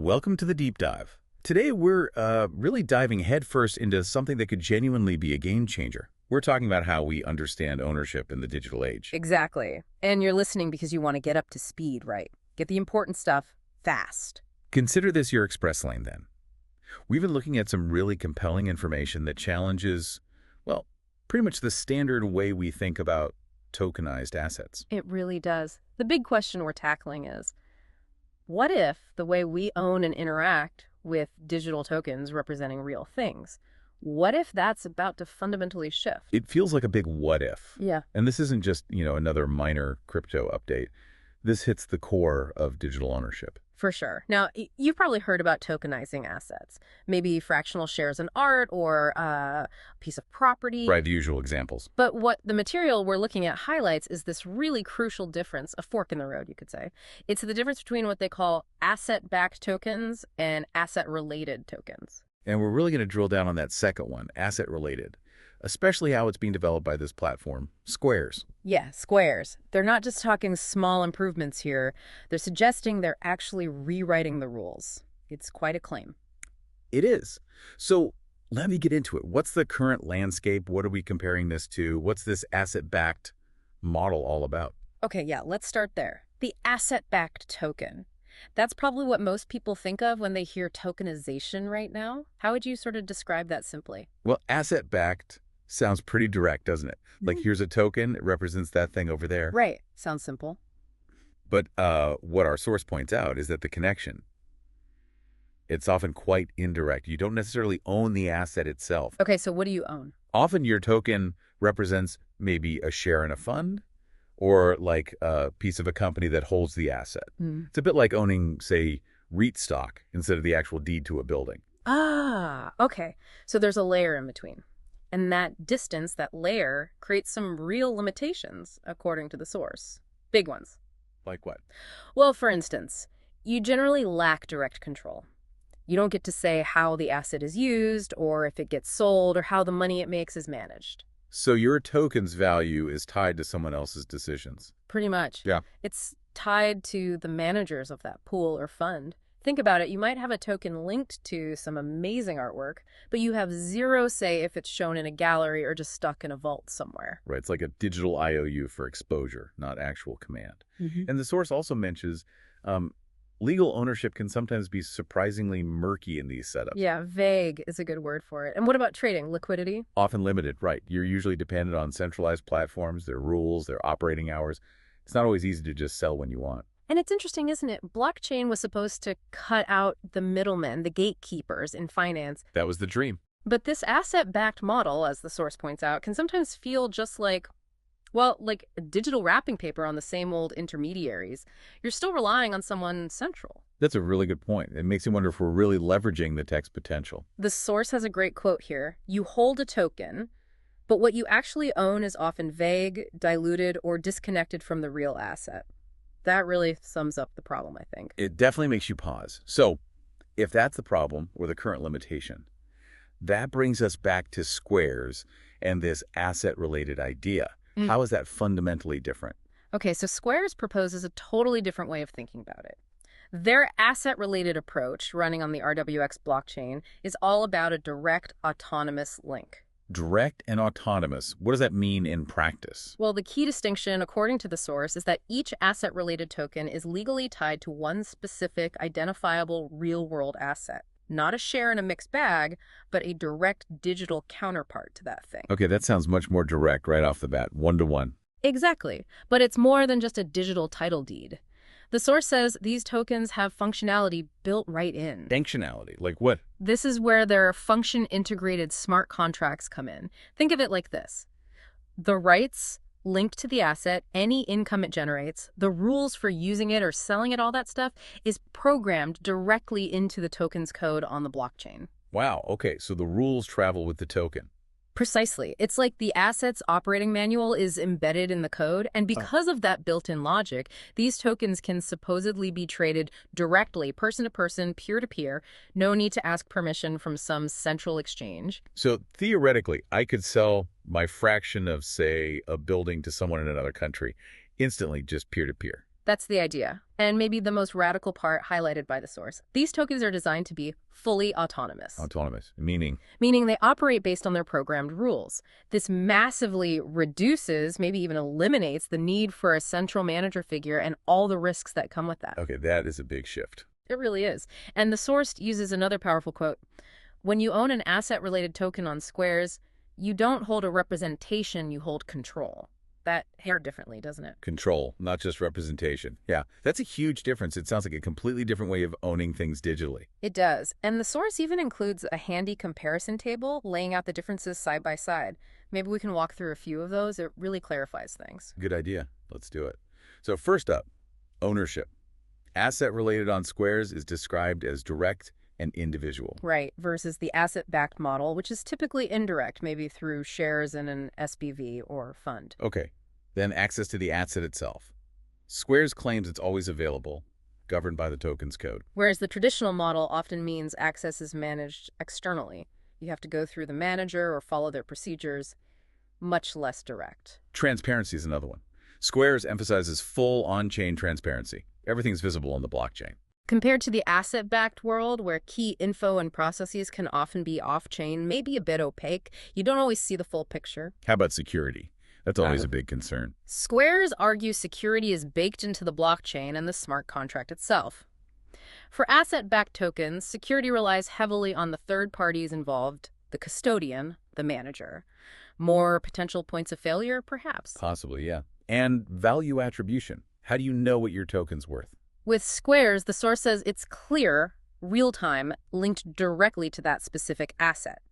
Welcome to the deep dive. Today we're really diving headfirst into something that could genuinely be a game changer. We're talking about how we understand ownership in the digital age. Exactly. And you're listening because you want to get up to speed, right? Get the important stuff fast. Consider this your express lane then. We've been looking at some really compelling information that challenges, well, pretty much the standard way we think about tokenized assets. It really does. The big question we're tackling is, what if the way we own and interact with digital tokens representing real things, what if that's about to fundamentally shift? It feels like a big what if. Yeah. And this isn't just, another minor crypto update. This hits the core of digital ownership. For sure. Now, you've probably heard about tokenizing assets, maybe fractional shares in art or a piece of property. Right, the usual examples. But what the material we're looking at highlights is this really crucial difference, a fork in the road, you could say. It's the difference between what they call asset-backed tokens and asset-related tokens. And we're really going to drill down on that second one, asset-related, especially how it's being developed by this platform, SQARES. Yeah, SQARES. They're not just talking small improvements here. They're suggesting they're actually rewriting the rules. It's quite a claim. It is. So let me get into it. What's the current landscape? What are we comparing this to? What's this asset-backed model all about? Okay, yeah, let's start there. The asset-backed token. That's probably what most people think of when they hear tokenization right now. How would you sort of describe that simply? Well, asset-backed sounds pretty direct, doesn't it? Like, here's a token, it represents that thing over there. Right. Sounds simple. But what our source points out is that the connection, it's often quite indirect. You don't necessarily own the asset itself. Okay, so what do you own? Often your token represents maybe a share in a fund or like a piece of a company that holds the asset. It's a bit like owning, say, REIT stock instead of the actual deed to a building. Ah, okay. So there's a layer in between. And that distance, that layer, creates some real limitations, according to the source. Big ones. Like what? Well, for instance, you generally lack direct control. You don't get to say how the asset is used, or if it gets sold, or how the money it makes is managed. So your token's value is tied to someone else's decisions. Pretty much. Yeah. It's tied to the managers of that pool or fund. Think about it. You might have a token linked to some amazing artwork, but you have zero say if it's shown in a gallery or just stuck in a vault somewhere. Right. It's like a digital IOU for exposure, not actual command. And the source also mentions legal ownership can sometimes be surprisingly murky in these setups. Yeah, vague is a good word for it. And what about trading? Liquidity? Often limited, right. You're usually dependent on centralized platforms, their rules, their operating hours. It's not always easy to just sell when you want. And it's interesting, isn't it? Blockchain was supposed to cut out the middlemen, the gatekeepers in finance. That was the dream. But this asset-backed model, as the source points out, can sometimes feel just like, well, like digital wrapping paper on the same old intermediaries. You're still relying on someone central. That's a really good point. It makes you wonder if we're really leveraging the tech's potential. The source has a great quote here. You hold a token, but what you actually own is often vague, diluted, or disconnected from the real asset. That really sums up the problem, I think. It definitely makes you pause. So if that's the problem or the current limitation, that brings us back to SQARES and this asset-related idea. How is that fundamentally different? Okay, so SQARES proposes a totally different way of thinking about it. Their asset-related approach, running on the RWX blockchain, is all about a direct autonomous link. Direct and autonomous. What does that mean in practice? Well, the key distinction, according to the source, is that each asset-related token is legally tied to one specific identifiable real-world asset. Not a share in a mixed bag, but a direct digital counterpart to that thing. Okay, that sounds much more direct right off the bat, one-to-one. Exactly. But it's more than just a digital title deed. The source says these tokens have functionality built right in. Functionality? Like what? This is where their function-integrated smart contracts come in. Think of it like this. The rights linked to the asset, any income it generates, the rules for using it or selling it, all that stuff, is programmed directly into the token's code on the blockchain. Wow, okay, so the rules travel with the token. Precisely. It's like the asset's operating manual is embedded in the code, and because of that built-in logic, these tokens can supposedly be traded directly, person-to-person, peer-to-peer, no need to ask permission from some central exchange. So theoretically, I could sell my fraction of, say, a building to someone in another country instantly, just peer-to-peer. That's the idea. And maybe the most radical part highlighted by the source. These tokens are designed to be fully autonomous. Autonomous, meaning? Meaning they operate based on their programmed rules. This massively reduces, maybe even eliminates, the need for a central manager figure and all the risks that come with that. Okay, that is a big shift. It really is. And the source uses another powerful quote. When you own an asset-related token on SQARES, you don't hold a representation, you hold control. That haired differently, doesn't it? Control, not just representation. Yeah, that's a huge difference. It sounds like a completely different way of owning things digitally. It does. And the source even includes a handy comparison table laying out the differences side by side. Maybe we can walk through a few of those. It really clarifies things. Good idea. Let's do it. So first up, ownership. Asset-related on SQARES is described as direct and individual. Right, versus the asset-backed model, which is typically indirect, maybe through shares in an SPV or fund. Okay, then access to the asset itself. SQARES claims it's always available, governed by the token's code. Whereas the traditional model often means access is managed externally. You have to go through the manager or follow their procedures, much less direct. Transparency is another one. SQARES emphasizes full on-chain transparency. Everything's visible on the blockchain. Compared to the asset-backed world, where key info and processes can often be off-chain, maybe a bit opaque, you don't always see the full picture. How about security? That's always a big concern. SQARES argues security is baked into the blockchain and the smart contract itself. For asset-backed tokens, security relies heavily on the third parties involved, the custodian, the manager. More potential points of failure, perhaps. Possibly, yeah. And value attribution. How do you know what your token's worth? With SQARES, the source says it's clear, real-time, linked directly to that specific asset.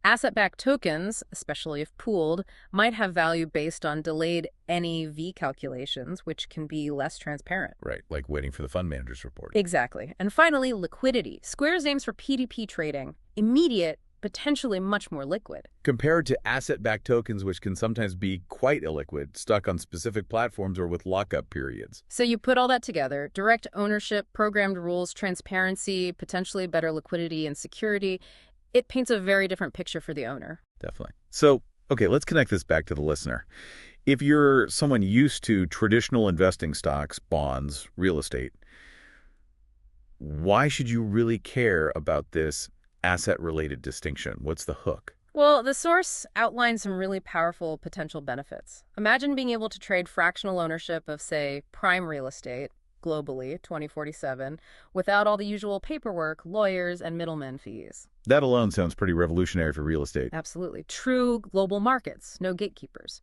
Asset-backed tokens, especially if pooled, might have value based on delayed NAV calculations, which can be less transparent. Right, like waiting for the fund manager's report. Exactly. And finally, liquidity. SQARES aims for P2P trading, immediate, potentially much more liquid. Compared to asset-backed tokens, which can sometimes be quite illiquid, stuck on specific platforms or with lockup periods. So you put all that together, direct ownership, programmed rules, transparency, potentially better liquidity and security. It paints a very different picture for the owner. Definitely. So, okay, let's connect this back to the listener. If you're someone used to traditional investing stocks, bonds, real estate, why should you really care about this asset-related distinction? What's the hook? Well, the source outlines some really powerful potential benefits. Imagine being able to trade fractional ownership of, say, prime real estate globally, 2047, without all the usual paperwork, lawyers, and middlemen fees. That alone sounds pretty revolutionary for real estate. Absolutely. True global markets, no gatekeepers.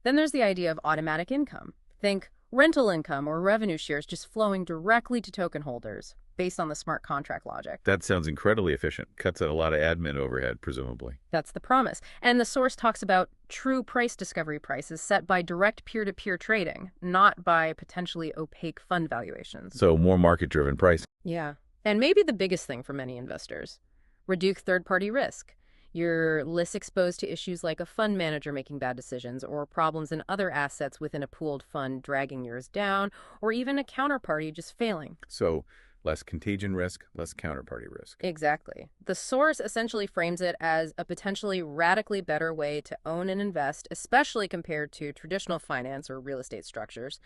Then there's the idea of automatic income. Think rental income or revenue shares just flowing directly to token holders based on the smart contract logic. That sounds incredibly efficient. Cuts out a lot of admin overhead, presumably. That's the promise. And the source talks about true price discovery prices set by direct peer-to-peer trading, not by potentially opaque fund valuations. So more market-driven pricing. Yeah. And maybe the biggest thing for many investors, reduce third-party risk. You're less exposed to issues like a fund manager making bad decisions or problems in other assets within a pooled fund dragging yours down, or even a counterparty just failing. So less contagion risk, less counterparty risk. Exactly. The source essentially frames it as a potentially radically better way to own and invest, especially compared to traditional finance or real estate structures.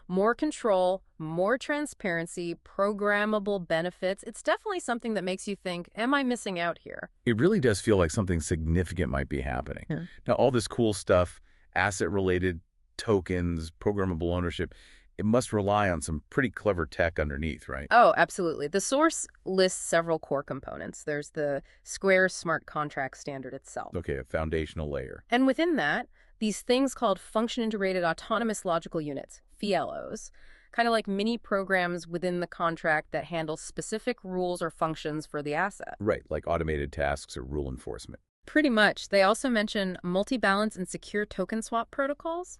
More control, more transparency, programmable benefits. It's definitely something that makes you think, am I missing out here? It really does feel like something significant might be happening. Yeah. Now, all this cool stuff, asset-related tokens, programmable ownership, it must rely on some pretty clever tech underneath, right? Oh, absolutely. The source lists several core components. There's the SQARES smart contract standard itself. Okay, a foundational layer. And within that, these things called function-integrated autonomous logical units, FILOs, kind of like mini programs within the contract that handle specific rules or functions for the asset. Right, like automated tasks or rule enforcement. Pretty much. They also mention multi-balance and secure token swap protocols,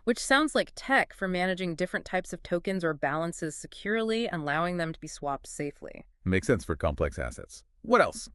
which sounds like tech for managing different types of tokens or balances securely and allowing them to be swapped safely. Makes sense for complex assets. What else?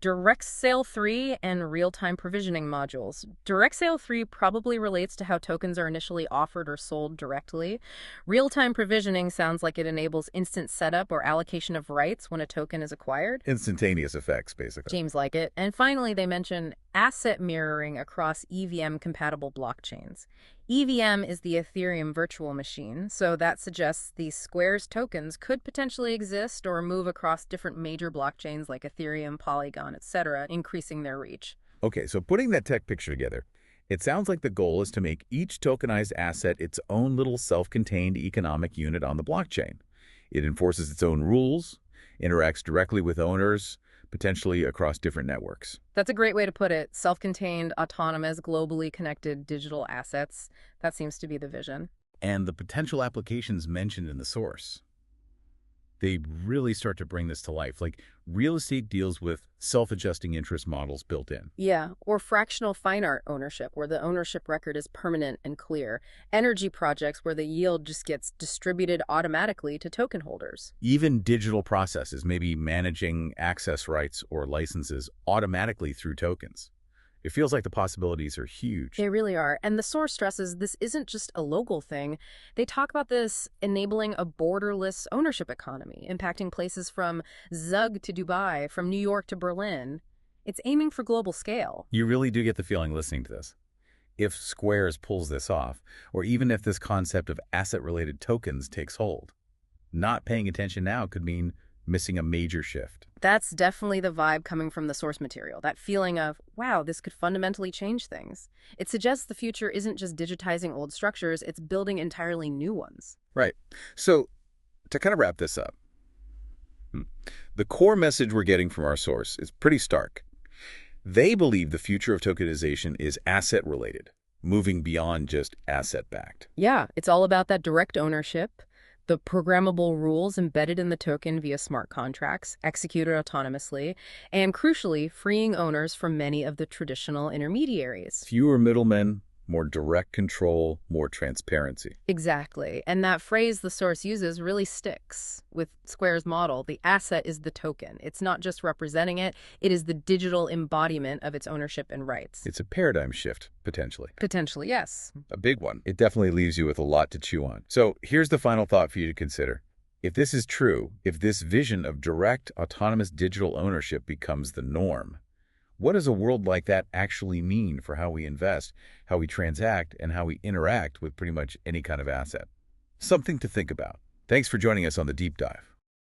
Direct Sale 3 and real-time provisioning modules. Direct Sale 3 probably relates to how tokens are initially offered or sold directly. Real-time provisioning sounds like it enables instant setup or allocation of rights when a token is acquired. Instantaneous effects, basically. Seems like it. And finally, they mention asset mirroring across EVM-compatible blockchains. EVM is the Ethereum virtual machine, so that suggests these SQARES tokens could potentially exist or move across different major blockchains like Ethereum, Polygon, etc., increasing their reach. Okay, so putting that tech picture together, it sounds like the goal is to make each tokenized asset its own little self-contained economic unit on the blockchain. It enforces its own rules, interacts directly with owners, potentially across different networks. That's a great way to put it. Self-contained, autonomous, globally connected digital assets. That seems to be the vision. And the potential applications mentioned in the source, they really start to bring this to life. Like real estate deals with self-adjusting interest models built in. Yeah, or fractional fine art ownership, where the ownership record is permanent and clear. Energy projects where the yield just gets distributed automatically to token holders. Even digital processes, maybe managing access rights or licenses automatically through tokens. It feels like the possibilities are huge. They really are. And the source stresses this isn't just a local thing. They talk about this enabling a borderless ownership economy, impacting places from Zug to Dubai, from New York to Berlin. It's aiming for global scale. You really do get the feeling listening to this. If SQARES pulls this off, or even if this concept of asset-related tokens takes hold, not paying attention now could mean missing a major shift. That's definitely the vibe coming from the source material, that feeling of, wow, this could fundamentally change things. It suggests the future isn't just digitizing old structures, it's building entirely new ones. Right. So, to kind of wrap this up, the core message we're getting from our source is pretty stark. They believe the future of tokenization is asset-related, moving beyond just asset-backed. Yeah, it's all about that direct ownership, the programmable rules embedded in the token via smart contracts, executed autonomously, and crucially, freeing owners from many of the traditional intermediaries. Fewer middlemen, more direct control, more transparency. Exactly. And that phrase the source uses really sticks. With SQARES' model, the asset is the token. It's not just representing it, it is the digital embodiment of its ownership and rights. It's a paradigm shift, potentially. Potentially, yes. A big one. It definitely leaves you with a lot to chew on. So here's the final thought for you to consider. If this is true, if this vision of direct, autonomous digital ownership becomes the norm, what does a world like that actually mean for how we invest, how we transact, and how we interact with pretty much any kind of asset? Something to think about. Thanks for joining us on The Deep Dive.